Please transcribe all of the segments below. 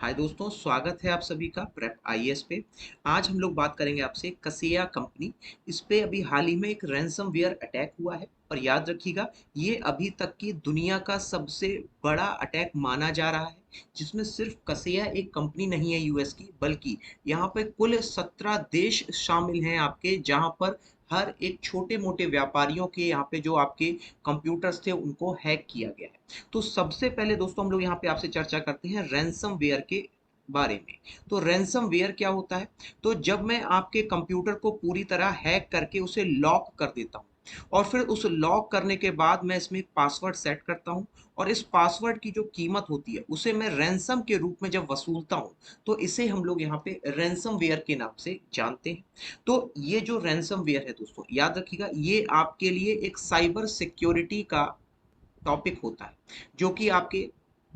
हाय दोस्तों, स्वागत है आप सभी का प्रेप आईएएस पे। आज हम लोग बात करेंगे आपसे कसेया कंपनी। इस पे अभी हाल ही में एक रैंसमवेयर अटैक हुआ है और याद रखिएगा, ये अभी तक की दुनिया का सबसे बड़ा अटैक माना जा रहा है, जिसमें सिर्फ कसेया एक कंपनी नहीं है यूएस की, बल्कि यहाँ पे कुल 17 देश शामिल हैं आपके, जहाँ पर हर एक छोटे मोटे व्यापारियों के यहाँ पे जो आपके कंप्यूटर्स थे उनको हैक किया गया है। तो सबसे पहले दोस्तों हम लोग यहाँ पे आपसे चर्चा करते हैं रैंसमवेयर के बारे में। तो रैंसमवेयर क्या होता है? तो जब मैं आपके कंप्यूटर को पूरी तरह हैक करके उसे लॉक कर देता हूँ और फिर उस लॉक करने के बाद मैं इसमें एक पासवर्ड सेट करता हूँ, और इस पासवर्ड की जो कीमत होती है उसे मैं रैंसम के रूप में जब वसूलता हूँ, तो इसे हम लोग यहाँ पे रैंसमवेयर के नाम से जानते हैं। तो ये जो रैंसमवेयर है दोस्तों, याद रखिएगा, ये आपके लिए एक साइबर सिक्योरिटी का टॉपिक होता है, जो कि आपके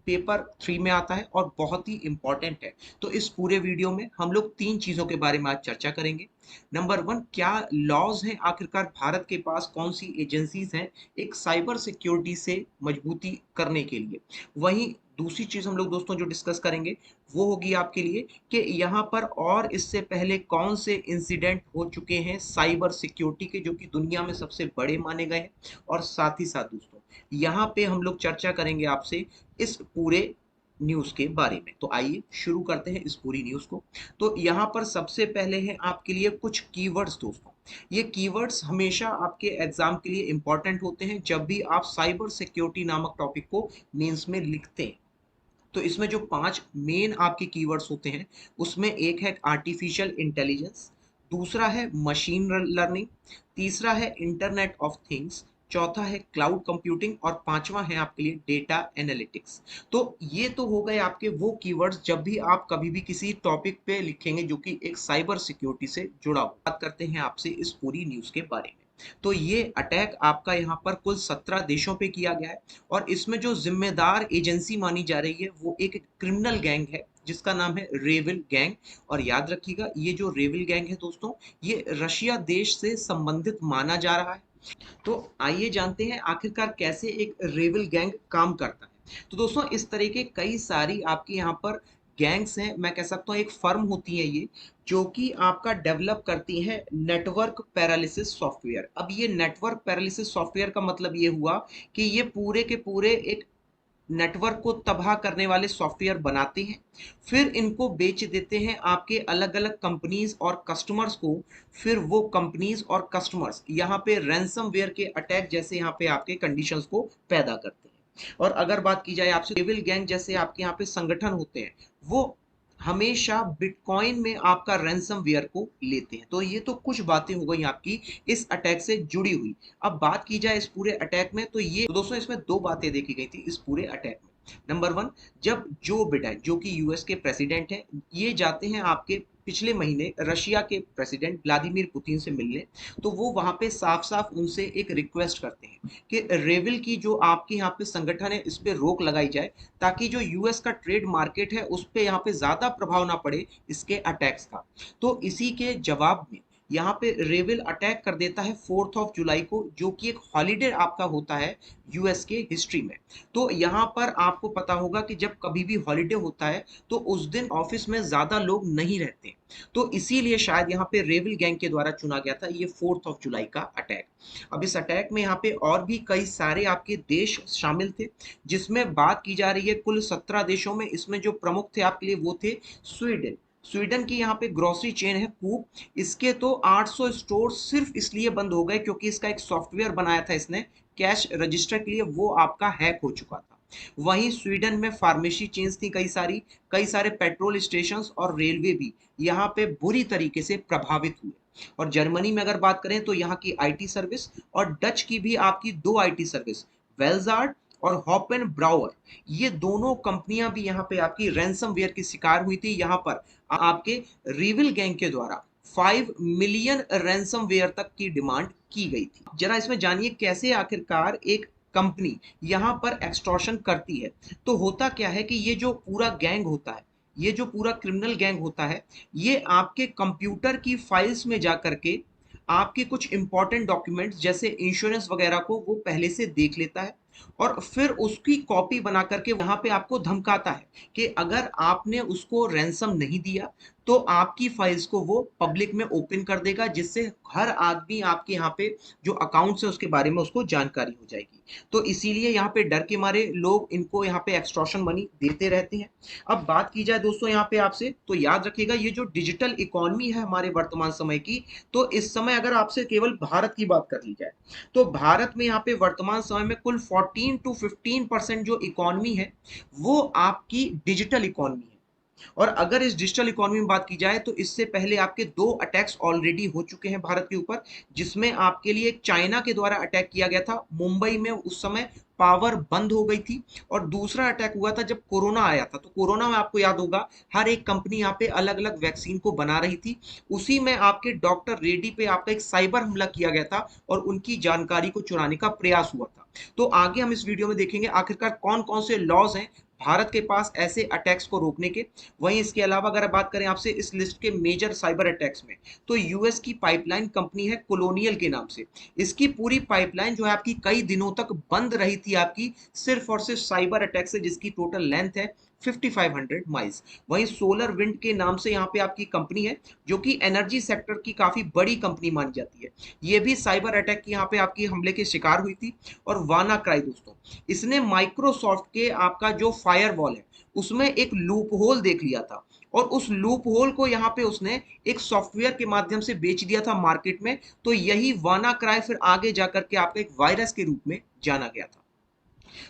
पेपर 3 में आता है और बहुत ही इंपॉर्टेंट है। तो इस पूरे वीडियो में हम लोग 3 चीज़ों के बारे में आज चर्चा करेंगे। नंबर 1, क्या लॉज़ हैं, आखिरकार भारत के पास कौन-सी एजेंसीज़ हैं एक साइबर सिक्योरिटी से मजबूती करने के लिए। वहीं दूसरी चीज़ हम लोग दोस्तों जो डिस्कस करेंगे, वो होगी आपके लिए कि यहाँ पर और इससे पहले कौन से इंसिडेंट हो चुके हैं साइबर सिक्योरिटी के, जो कि दुनिया में सबसे बड़े माने गए हैं। और साथ ही साथ दोस्तों, यहाँ पे हम लोग चर्चा करेंगे आपसे इस पूरे न्यूज़ के बारे में। तो आइए शुरू करते हैं इस पूरी न्यूज़ को। तो यहाँ पर सबसे पहले हैं आपके लिए कुछ कीवर्ड्स दोस्तों। ये कीवर्ड्स हमेशा आपके एग्जाम के लिए इंपॉर्टेंट होते हैं जब भी आप साइबर सिक्योरिटी नामक टॉपिक को मेंस में लिखते हैं। तो इसमें जो 5 मेन आपके कीवर्ड्स होते हैं, उसमें एक है आर्टिफिशियल इंटेलिजेंस, दूसरा है मशीन लर्निंग, तीसरा है इंटरनेट ऑफ थिंग्स, चौथा है क्लाउड कंप्यूटिंग और पांचवा है आपके लिए डेटा एनालिटिक्स। तो ये तो हो गए आपके वो कीवर्ड्स जब भी आप कभी भी किसी टॉपिक पे लिखेंगे जो कि एक साइबर सिक्योरिटी से जुड़ा हो। बात करते हैं आपसे इस पूरी न्यूज़ के बारे में। तो ये अटैक आपका यहाँ पर कुल 17 देशों पे किया गया है, और इसमें जो जिम्मेदार एजेंसी मानी जा रही है वो एक क्रिमिनल गैंग है जिसका नाम है रेविल गैंग। और याद रखिएगा, ये जो रेविल गैंग है दोस्तों, ये रशिया देश से संबंधित माना जा रहा है। तो आइए जानते हैं आखिरकार कैसे एक रेविल गैंग काम करता है। तो दोस्तों, इस तरह के कई सारी आपकी यहाँ पर गैंग्स हैं, मैं कह सकता हूँ एक फर्म होती है ये, जो कि आपका डेवलप करती है नेटवर्क पैरालिसिस सॉफ्टवेयर। अब ये नेटवर्क पैरालिसिस सॉफ्टवेयर का मतलब ये हुआ कि ये पूरे के पूरे एक नेटवर्क को तबाह करने वाले सॉफ्टवेयर बनाते हैं, फिर इनको बेच देते हैं आपके अलग अलग कंपनीज और कस्टमर्स को। फिर वो कंपनीज और कस्टमर्स यहाँ पे रैंसमवेयर के अटैक जैसे यहाँ पे आपके कंडीशंस को पैदा करते हैं। और अगर बात की जाए आपसे, डेविल गैंग जैसे आपके यहाँ पे संगठन होते हैं, वो हमेशा बिटकॉइन में आपका रैंसमवेयर को लेते हैं। तो ये तो कुछ बातें हो गई आपकी इस अटैक से जुड़ी हुई। अब बात की जाए इस पूरे अटैक में, तो ये तो दोस्तों इसमें दो बातें देखी गई थी इस पूरे अटैक में। नंबर 1, जब जो बिडेन जो कि यूएस के प्रेसिडेंट हैं, ये जाते हैं आपके पिछले महीने रशिया के प्रेसिडेंट व्लादिमीर पुतिन से मिलने। तो वो वहां पे साफ साफ उनसे एक रिक्वेस्ट करते हैं कि रेविल की जो आपके यहाँ पे संगठन है इस पे रोक लगाई जाए, ताकि जो यूएस का ट्रेड मार्केट है उस पे यहाँ पे ज्यादा प्रभाव ना पड़े इसके अटैक्स का। तो इसी के जवाब में यहाँ पे रेविल अटैक कर देता है 4 जुलाई को, जो कि एक हॉलीडे आपका होता है यूएस के हिस्ट्री में। तो यहाँ पर आपको पता होगा कि जब कभी भी हॉलीडे होता है तो उस दिन ऑफिस में ज्यादा लोग नहीं रहते। तो इसीलिए शायद यहाँ पे रेविल गैंग के द्वारा चुना गया था ये 4 जुलाई का अटैक। अब इस अटैक में यहाँ पे और भी कई सारे आपके देश शामिल थे, जिसमें बात की जा रही है कुल 17 देशों में। इसमें जो प्रमुख थे आपके लिए वो थे स्वीडन। स्वीडन की यहाँ पे ग्रोसरी चेन है कूप। इसके तो 800 स्टोर सिर्फ इसलिए बंद हो गए क्योंकि इसका एक सॉफ्टवेयर बनाया था इसने कैश रजिस्टर के लिए, वो आपका हैक हो चुका था। वहीं स्वीडन में फार्मेसी चेन्स थी कई सारी, कई सारे पेट्रोल स्टेशन और रेलवे भी यहाँ पे बुरी तरीके से प्रभावित हुए। और जर्मनी में अगर बात करें तो यहाँ की आईटी सर्विस, और डच की भी आपकी दो आईटी सर्विस, वेलजार्ड और हॉपेन ब्राउअर, ये दोनों कंपनियां भी यहाँ पे आपकी रैंसमवेयर की शिकार हुई थी। यहाँ पर आपके रिविल गैंग के द्वारा 5 मिलियन रैंसमवेयर तक की डिमांड की गई थी। जरा इसमें जानिए कैसे आखिरकार एक कंपनी यहाँ पर एक्सटॉर्शन करती है। तो होता क्या है कि ये जो पूरा गैंग होता है, ये जो पूरा क्रिमिनल गैंग होता है, ये आपके कंप्यूटर की फाइल्स में जा करके आपके कुछ इंपॉर्टेंट डॉक्यूमेंट्स जैसे इंश्योरेंस वगैरह को वो पहले से देख लेता है। और फिर उसकी कॉपी बना करके वहां पे आपको धमकाता है कि अगर आपने उसको रैंसम नहीं दिया तो आपकी फाइल्स को वो पब्लिक में ओपन कर देगा, जिससे हर आदमी आपके यहाँ पे जो अकाउंट्स है उसके बारे में उसको जानकारी हो जाएगी। तो इसीलिए यहाँ पे डर के मारे लोग इनको यहाँ पे एक्सटॉर्शन मनी देते रहते हैं। अब बात की जाए दोस्तों यहाँ पे आपसे, तो याद रखिएगा ये जो डिजिटल इकोनॉमी है हमारे वर्तमान समय की, तो इस समय अगर आपसे केवल भारत की बात कर ली जाए तो भारत में यहाँ पे वर्तमान समय में कुल 14 to 15% जो इकोनॉमी है वो आपकी डिजिटल इकोनॉमी है। और अगर इस डिजिटल इकोनॉमी में बात की जाए तो इससे पहले आपके दो अटैक्स ऑलरेडी हो चुके हैं भारत के ऊपर, जिसमें आपके लिए चाइना के द्वारा अटैक किया गया था मुंबई में, उस समय पावर बंद हो गई थी। और दूसरा अटैक हुआ था जब कोरोना आया था, तो कोरोना में आपको याद होगा हर एक कंपनी यहाँ पे अलग अलग वैक्सीन को बना रही थी, उसी में आपके डॉक्टर रेड्डी पे आपका एक साइबर हमला किया गया था और उनकी जानकारी को चुराने का प्रयास हुआ था। तो आगे हम इस वीडियो में देखेंगे आखिरकार कौन कौन से लॉज हैं भारत के पास ऐसे अटैक्स को रोकने के। वहीं इसके अलावा अगर बात करें आपसे इस लिस्ट के मेजर साइबर अटैक्स में, तो यूएस की पाइपलाइन कंपनी है कोलोनियल के नाम से, इसकी पूरी पाइपलाइन जो है आपकी कई दिनों तक बंद रही थी आपकी सिर्फ और सिर्फ साइबर अटैक से, जिसकी टोटल लेंथ है 5500 माइल्स। वहीं सोलर विंड के नाम से यहाँ पे आपकी कंपनी है जो कि एनर्जी सेक्टर की काफी बड़ी कंपनी मानी जाती है, ये भी साइबर अटैक की यहाँ पे आपकी हमले के शिकार हुई थी। और वाना क्राई दोस्तों, इसने माइक्रोसॉफ्ट के आपका जो फायरवॉल है उसमें एक लूप होल देख लिया था और उस लूप होल को यहाँ पे उसने एक सॉफ्टवेयर के माध्यम से बेच दिया था मार्केट में। तो यही वाना क्राई फिर आगे जाकर के आपका एक वायरस के रूप में जाना गया था।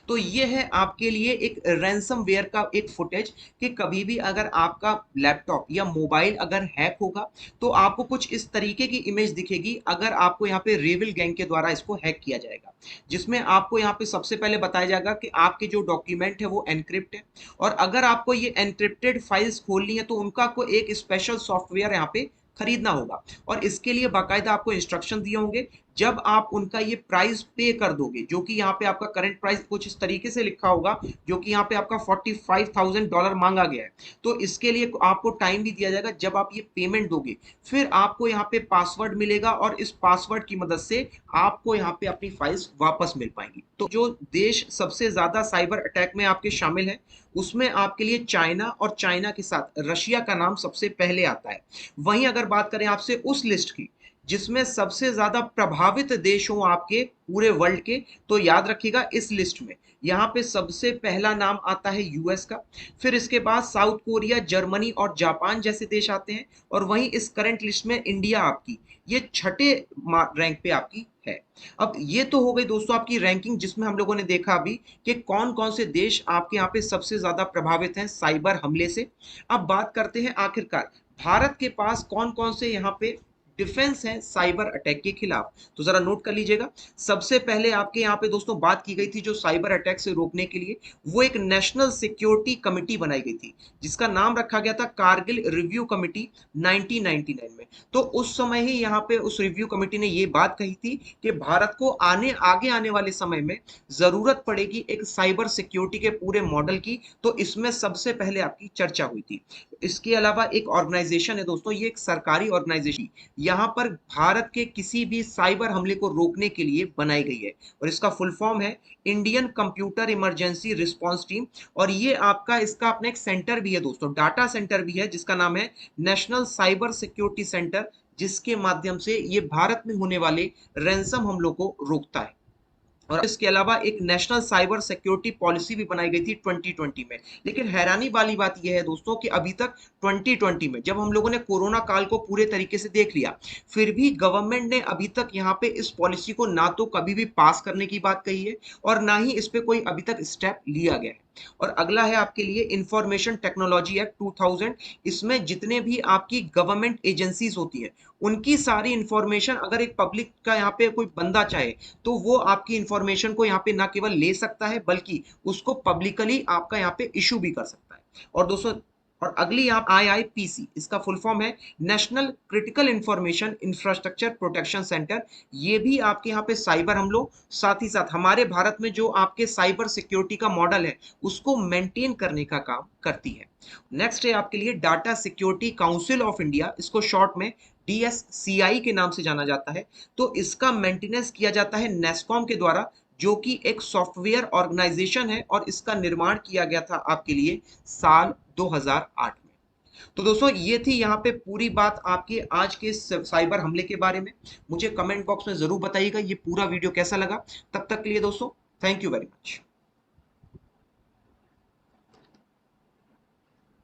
तो ये है आपके लिए एक रैंसमवेयर का एक फुटेज कि कभी भी अगर आपका लैपटॉप या मोबाइल अगर हैक होगा तो आपको कुछ इस तरीके की इमेज दिखेगी अगर आपको यहाँ पे रेविल गैंग के द्वारा इसको हैक किया जाएगा, जिसमें आपको यहाँ पे सबसे पहले बताया जाएगा कि आपके जो डॉक्यूमेंट है वो एनक्रिप्ट है, और अगर आपको ये एनक्रिप्टेड फाइल्स खोलनी है तो उनका कोई एक स्पेशल सॉफ्टवेयर यहाँ पे खरीदना होगा और इसके लिए बाकायदा आपको इंस्ट्रक्शन दिए होंगे। जब आप उनका ये प्राइस पे कर दोगे, जो कि यहाँ पे आपका करंट प्राइस कुछ इस तरीके से लिखा होगा, जो कि यहाँ पे आपका $45,000 मांगा गया है, तो इसके लिए आपको टाइम भी दिया जाएगा। जब आप ये पेमेंट दोगे फिर आपको यहाँ पे पासवर्ड मिलेगा और इस पासवर्ड की मदद से आपको यहाँ पे अपनी फाइल्स वापस मिल पाएंगी। तो जो देश सबसे ज्यादा साइबर अटैक में आपके शामिल है उसमें आपके लिए चाइना और चाइना के साथ रशिया का नाम सबसे पहले आता है। वहीं अगर बात करें आपसे उस लिस्ट की जिसमें सबसे ज्यादा प्रभावित देश हो आपके पूरे वर्ल्ड के, तो याद रखिएगा इस लिस्ट में यहाँ पे सबसे पहला नाम आता है यूएस का, फिर इसके बाद साउथ कोरिया, जर्मनी और जापान जैसे देश आते हैं, और वहीं इस करंट लिस्ट में इंडिया आपकी ये छठे रैंक पे आपकी है। अब ये तो हो गई दोस्तों आपकी रैंकिंग, जिसमें हम लोगों ने देखा अभी कि कौन कौन से देश आपके यहाँ पे सबसे ज्यादा प्रभावित हैं साइबर हमले से। अब बात करते हैं आखिरकार भारत के पास कौन कौन से यहाँ पे डिफेंस है साइबर अटैक के खिलाफ। तो जरा नोट कर लीजिएगा, सबसे पहले आपके यहाँ पे दोस्तों बात की गई थी जो साइबर अटैक से रोकने के लिए, वो एक नेशनल सिक्योरिटी कमिटी बनाई गई थी जिसका नाम रखा गया था कारगिल रिव्यू कमिटी 1999 में। तो उस समय ही यहाँ पे उस रिव्यू कमिटी ने ये बात कही थी कि भारत को आगे आने वाले समय में जरूरत पड़ेगी एक साइबर सिक्योरिटी के पूरे मॉडल की, तो इसमें सबसे पहले आपकी चर्चा हुई थी। इसके अलावा एक ऑर्गेनाइजेशन है दोस्तों, ये एक सरकारी ऑर्गेनाइजेशन यहाँ पर भारत के किसी भी साइबर हमले को रोकने के लिए बनाई गई है, और इसका फुल फॉर्म है Indian computer emergency response team. और ये आपका इसका अपना एक सेंटर भी है दोस्तों, डाटा सेंटर भी है जिसका नाम है नेशनल साइबर सिक्योरिटी सेंटर, जिसके माध्यम से ये भारत में होने वाले रैंसम हमलों को रोकता है। और इसके अलावा एक नेशनल साइबर सिक्योरिटी पॉलिसी भी बनाई गई थी 2020 में। लेकिन हैरानी वाली बात यह है दोस्तों कि अभी तक 2020 में जब हम लोगों ने कोरोना काल को पूरे तरीके से देख लिया, फिर भी गवर्नमेंट ने अभी तक यहाँ पे इस पॉलिसी को ना तो कभी भी पास करने की बात कही है और ना ही इस पे कोई अभी तक स्टेप लिया गया है। और अगला है आपके लिए इंफॉर्मेशन टेक्नोलॉजी एक्ट 2000। इसमें जितने भी आपकी गवर्नमेंट एजेंसीज होती हैं उनकी सारी इंफॉर्मेशन अगर एक पब्लिक का यहाँ पे कोई बंदा चाहे तो वो आपकी इंफॉर्मेशन को यहाँ पे ना केवल ले सकता है बल्कि उसको पब्लिकली आपका यहाँ पे इशू भी कर सकता है। और दोस्तों और अगली यहाँ आईआईपीसी, इसका फुल फॉर्म है national critical information infrastructure protection centre. ये भी आपके यहाँ पे साइबर हमलों, साथ ही साथ हमारे भारत में जो आपके साइबर सिक्योरिटी का मॉडल है उसको मेंटेन करने का काम करती है। नेक्स्ट है आपके लिए data security council of India, इसको शॉर्ट में डीएससीआई के नाम से जाना जाता है। तो इसका मेंटेनेंस किया जाता है नेस्कॉम के द्वारा, जो कि एक सॉफ्टवेयर ऑर्गेनाइजेशन है और इसका निर्माण किया गया था आपके लिए साल 2008 में। तो दोस्तों ये थी यहाँ पे पूरी बात आपके आज के साइबर हमले के बारे में। मुझे कमेंट बॉक्स में जरूर बताइएगा ये पूरा वीडियो कैसा लगा। तब तक के लिए दोस्तों, थैंक यू वेरी मच।